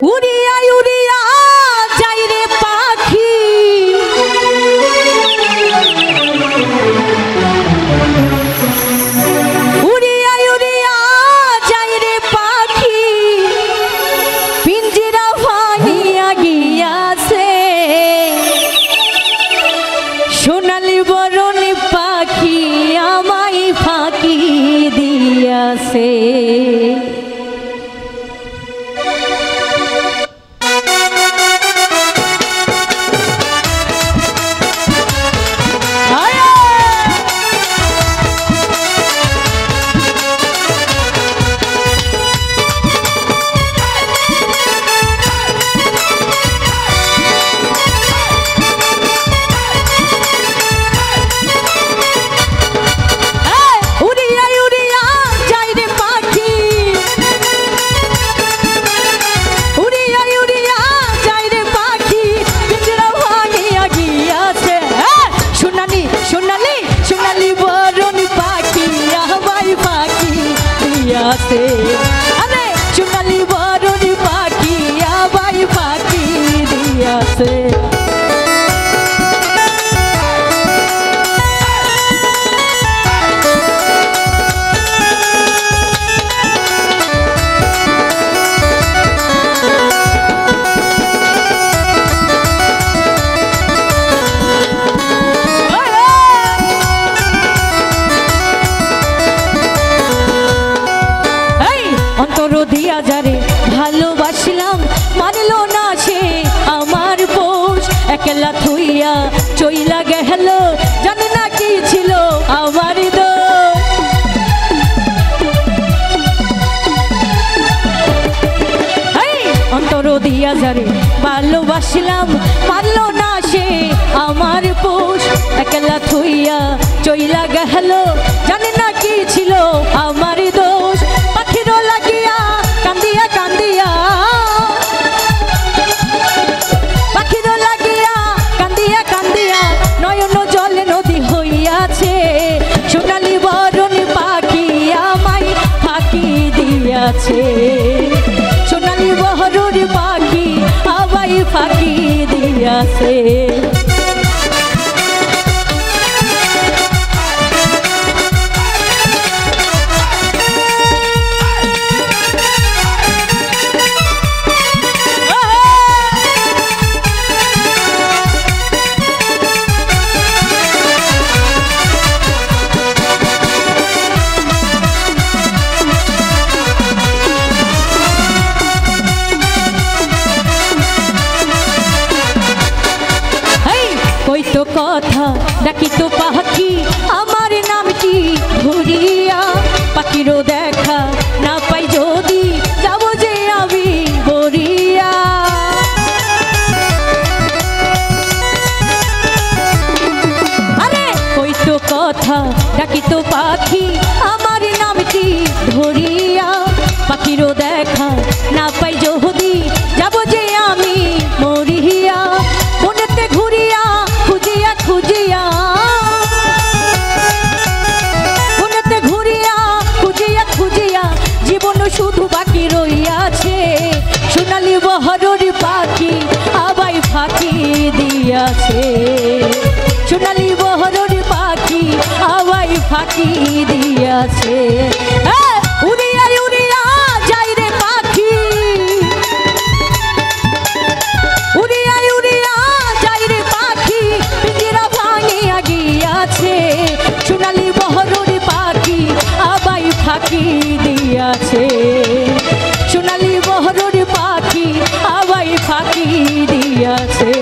উড়িয়া উড়িয়া যাই রে পাখি, উড়িয়া উড়িয়া যাই রে পাখি, পিঞ্জিরা ভাঙিয়া গিয়াছে সোনালি বরণ পাখি আমায় ফাঁকি দিয়াছে। अरे चुनाली बरनी पाखी आबाई फाकी दियासे। দিয়া যারে ভালোবাসলাম মানলো না সে আমার পোষ, একলা থুইয়া চইলা গেল জানে না কি ছিল আমার দোষ। অন্তর দিয়া যারে ভালোবাসলাম মানলো না সে আমার পোষ, একলা থুইয়া চইলা গেল জানে না কি ছিল আমার দোষ। পাখিরও লাগিয়া কান্দিয়া কান্দিয়া, পাখিরও লাগিয়া কান্দিয়া কান্দিয়া নয়ন জলে নদী হইয়াছে সোনালি বরণ পাখি আমায় ফাঁকি দিয়াছে। সোনালি বরণ পাখি আমায় ফাঁকি দিয়াছে। কথা ডাকি তো পাখি আমার নামটি ঘুরিয়া, পাখিরও দেখা না পাই যদি যাব যে আমি বরিয়া। আরে কই তো কথা ডাকি তো পাখি আমার নামটি ধরিয়া, পাখিরও দেখা না পাই যদি যাব যে আমি মরিয়া। মনেতে ঘুরিয়া খুঁজিয়া খুঁজিয়া, মনেতে ঘুরিয়া খুঁজিয়া খুঁজিয়া জীবন শুধু বাকি রইয়াছে সোনালি বহরর পাখি আবাই ফাঁকি দিয়াছে। সোনালি বহরর পাখি আবাই ফাঁকি দিয়াছে। উড়িয়া উড়িয়া যাই রে পাখি, উড়িয়া উড়িয়া যাই রে পাখি পিঞ্জিরা ভাঙিয়া গিয়াছে সোনালি বহরর পাখি আবাই ফাঁকি দিয়াছে। সোনালি বহরর পাখি আবাই ফাঁকি দিয়াছে।